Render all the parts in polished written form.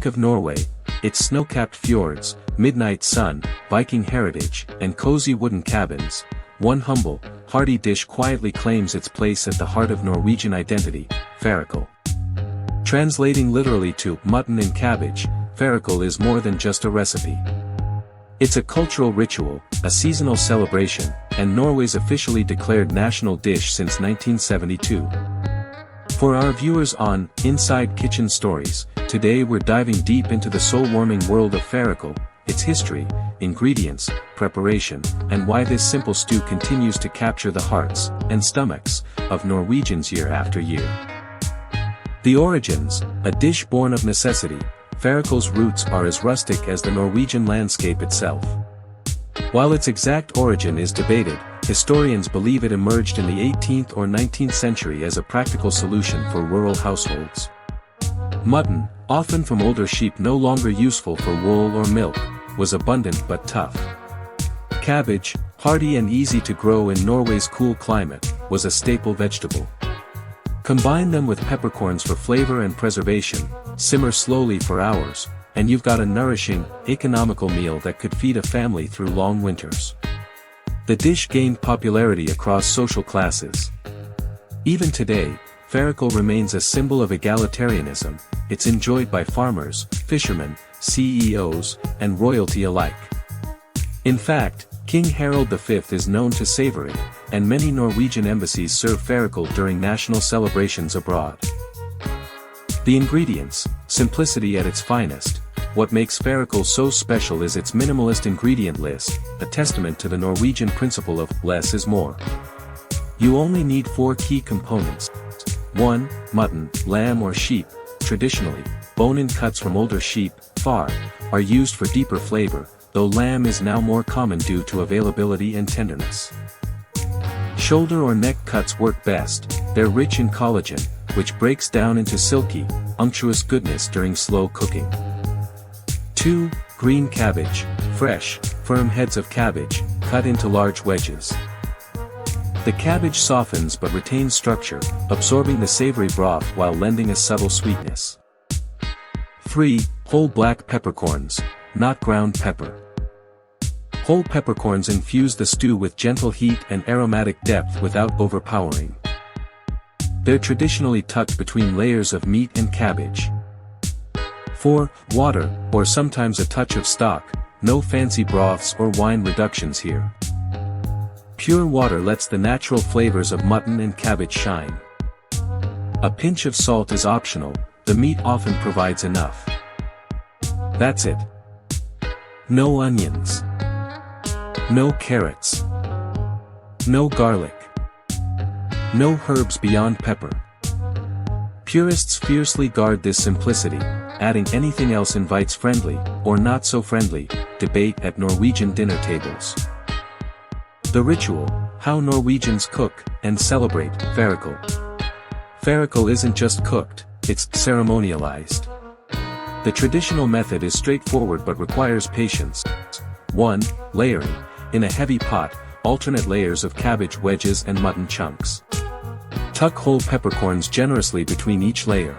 think of Norway, its snow-capped fjords, midnight sun, Viking heritage, and cozy wooden cabins, one humble, hearty dish quietly claims its place at the heart of Norwegian identity, fårikål. Translating literally to mutton and cabbage, fårikål is more than just a recipe. It's a cultural ritual, a seasonal celebration, and Norway's officially declared national dish since 1972. For our viewers on Inside Kitchen Stories, today we're diving deep into the soul-warming world of fårikål, its history, ingredients, preparation, and why this simple stew continues to capture the hearts and stomachs of Norwegians year after year. The origins, a dish born of necessity, fårikål's roots are as rustic as the Norwegian landscape itself. While its exact origin is debated, historians believe it emerged in the 18th or 19th century as a practical solution for rural households. Mutton, often from older sheep no longer useful for wool or milk, was abundant but tough. Cabbage, hardy and easy to grow in Norway's cool climate, was a staple vegetable. Combine them with peppercorns for flavor and preservation, simmer slowly for hours, and you've got a nourishing, economical meal that could feed a family through long winters. The dish gained popularity across social classes. Even today, fårikål remains a symbol of egalitarianism. It's enjoyed by farmers, fishermen, CEOs, and royalty alike. In fact, King Harald V is known to savor it, and many Norwegian embassies serve fårikål during national celebrations abroad. The ingredients, simplicity at its finest. What makes fårikål so special is its minimalist ingredient list, a testament to the Norwegian principle of less is more. You only need 4 key components. 1. Mutton, lamb or sheep. Traditionally, bone-in cuts from older sheep, far, are used for deeper flavor, though lamb is now more common due to availability and tenderness. Shoulder or neck cuts work best. They're rich in collagen, which breaks down into silky, unctuous goodness during slow cooking. 2. Green cabbage, fresh, firm heads of cabbage, cut into large wedges. The cabbage softens but retains structure, absorbing the savory broth while lending a subtle sweetness. 3. Whole black peppercorns, not ground pepper. Whole peppercorns infuse the stew with gentle heat and aromatic depth without overpowering. They're traditionally tucked between layers of meat and cabbage. 4. Water, or sometimes a touch of stock, no fancy broths or wine reductions here. Pure water lets the natural flavors of mutton and cabbage shine. A pinch of salt is optional, the meat often provides enough. That's it. No onions. No carrots. No garlic. No herbs beyond pepper. Purists fiercely guard this simplicity, adding anything else invites friendly, or not so friendly, debate at Norwegian dinner tables. The ritual, how Norwegians cook and celebrate fårikål. Fårikål isn't just cooked, it's ceremonialized. The traditional method is straightforward but requires patience. 1. Layering. In a heavy pot, alternate layers of cabbage wedges and mutton chunks. Tuck whole peppercorns generously between each layer.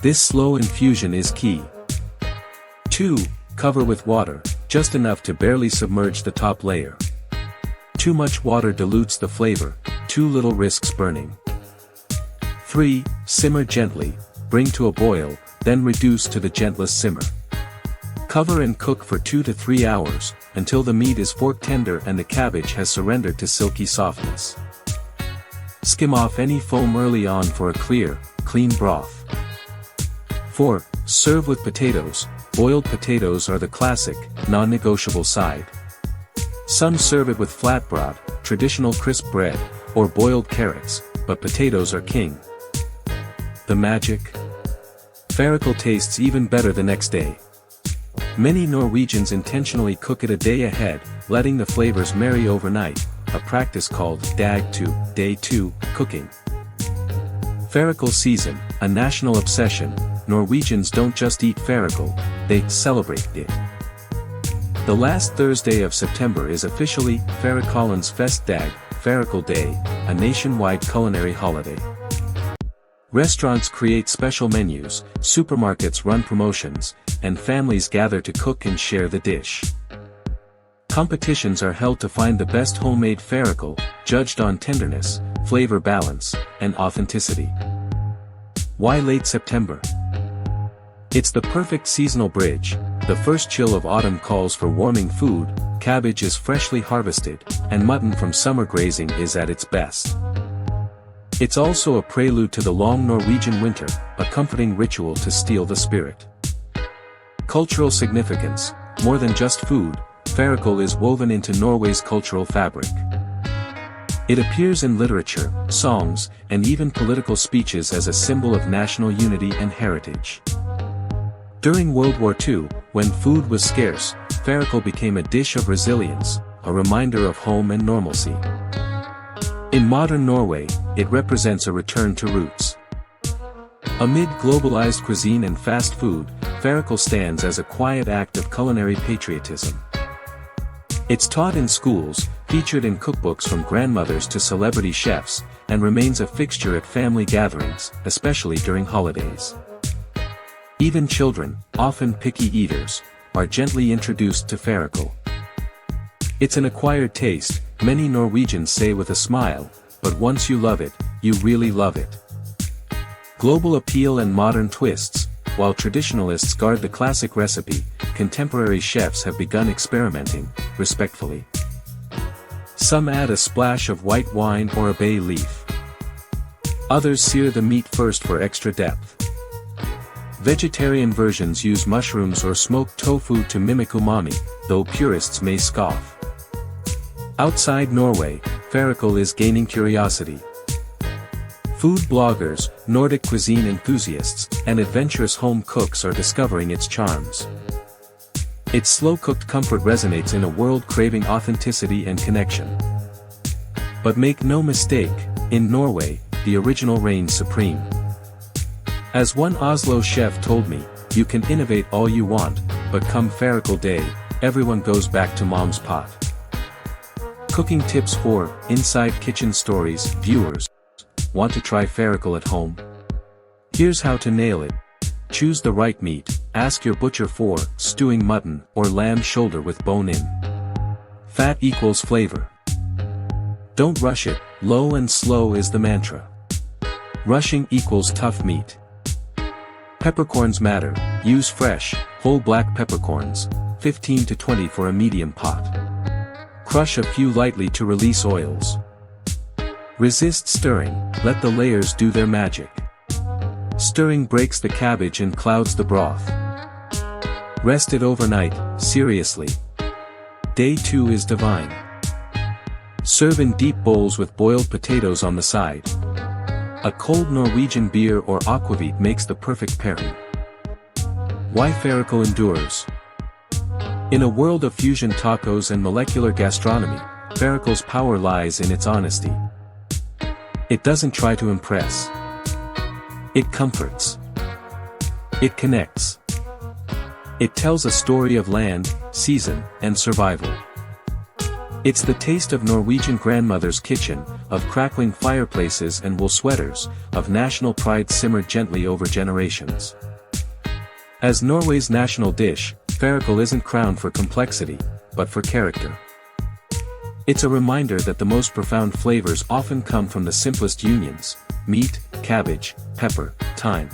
This slow infusion is key. 2. Cover with water, just enough to barely submerge the top layer. Too much water dilutes the flavor, too little risks burning. 3. Simmer gently, bring to a boil, then reduce to the gentlest simmer. Cover and cook for 2 to 3 hours, until the meat is fork tender and the cabbage has surrendered to silky softness. Skim off any foam early on for a clear, clean broth. 4. Serve with potatoes. Boiled potatoes are the classic, non-negotiable side. Some serve it with flatbrød, traditional crisp bread, or boiled carrots, but potatoes are king. The magic? Fårikål tastes even better the next day. Many Norwegians intentionally cook it a day ahead, letting the flavors marry overnight, a practice called dag 2, day 2, cooking. Fårikål season, a national obsession. Norwegians don't just eat fårikål, they celebrate it. The last Thursday of September is officially Fårikålens festdag, Fårikål Day, a nationwide culinary holiday. Restaurants create special menus, supermarkets run promotions, and families gather to cook and share the dish. Competitions are held to find the best homemade fårikål, judged on tenderness, flavor balance, and authenticity. Why late September? It's the perfect seasonal bridge. The first chill of autumn calls for warming food, cabbage is freshly harvested, and mutton from summer grazing is at its best. It's also a prelude to the long Norwegian winter, a comforting ritual to steel the spirit. Cultural significance: more than just food, fårikål is woven into Norway's cultural fabric. It appears in literature, songs, and even political speeches as a symbol of national unity and heritage. During World War II, when food was scarce, fårikål became a dish of resilience, a reminder of home and normalcy. In modern Norway, it represents a return to roots. Amid globalized cuisine and fast food, fårikål stands as a quiet act of culinary patriotism. It's taught in schools, featured in cookbooks from grandmothers to celebrity chefs, and remains a fixture at family gatherings, especially during holidays. Even children, often picky eaters, are gently introduced to fårikål. It's an acquired taste, many Norwegians say with a smile, but once you love it, you really love it. Global appeal and modern twists: while traditionalists guard the classic recipe, contemporary chefs have begun experimenting, respectfully. Some add a splash of white wine or a bay leaf. Others sear the meat first for extra depth. Vegetarian versions use mushrooms or smoked tofu to mimic umami, though purists may scoff. Outside Norway, fårikål is gaining curiosity. Food bloggers, Nordic cuisine enthusiasts, and adventurous home cooks are discovering its charms. Its slow-cooked comfort resonates in a world craving authenticity and connection. But make no mistake, in Norway, the original reigns supreme. As one Oslo chef told me, you can innovate all you want, but come fårikål day, everyone goes back to mom's pot. Cooking tips for Inside Kitchen Stories viewers. Want to try fårikål at home? Here's how to nail it. Choose the right meat. Ask your butcher for stewing mutton or lamb shoulder with bone in. Fat equals flavor. Don't rush it. Low and slow is the mantra. Rushing equals tough meat. Peppercorns matter. Use fresh, whole black peppercorns, 15 to 20 for a medium pot. Crush a few lightly to release oils. Resist stirring, let the layers do their magic. Stirring breaks the cabbage and clouds the broth. Rest it overnight, seriously. Day 2 is divine. Serve in deep bowls with boiled potatoes on the side. A cold Norwegian beer or aquavit makes the perfect pairing. Why fårikål endures? In a world of fusion tacos and molecular gastronomy, fårikål's power lies in its honesty. It doesn't try to impress. It comforts. It connects. It tells a story of land, season, and survival. It's the taste of Norwegian grandmother's kitchen, of crackling fireplaces and wool sweaters, of national pride simmered gently over generations. As Norway's national dish, fårikål isn't crowned for complexity, but for character. It's a reminder that the most profound flavors often come from the simplest unions: meat, cabbage, pepper, thyme.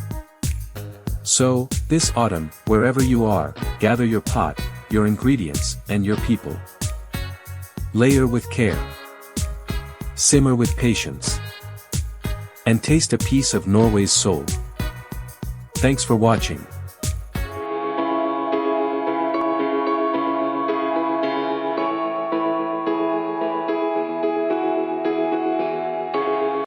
So, this autumn, wherever you are, gather your pot, your ingredients, and your people. Layer with care. Simmer with patience. And taste a piece of Norway's soul. Thanks for watching.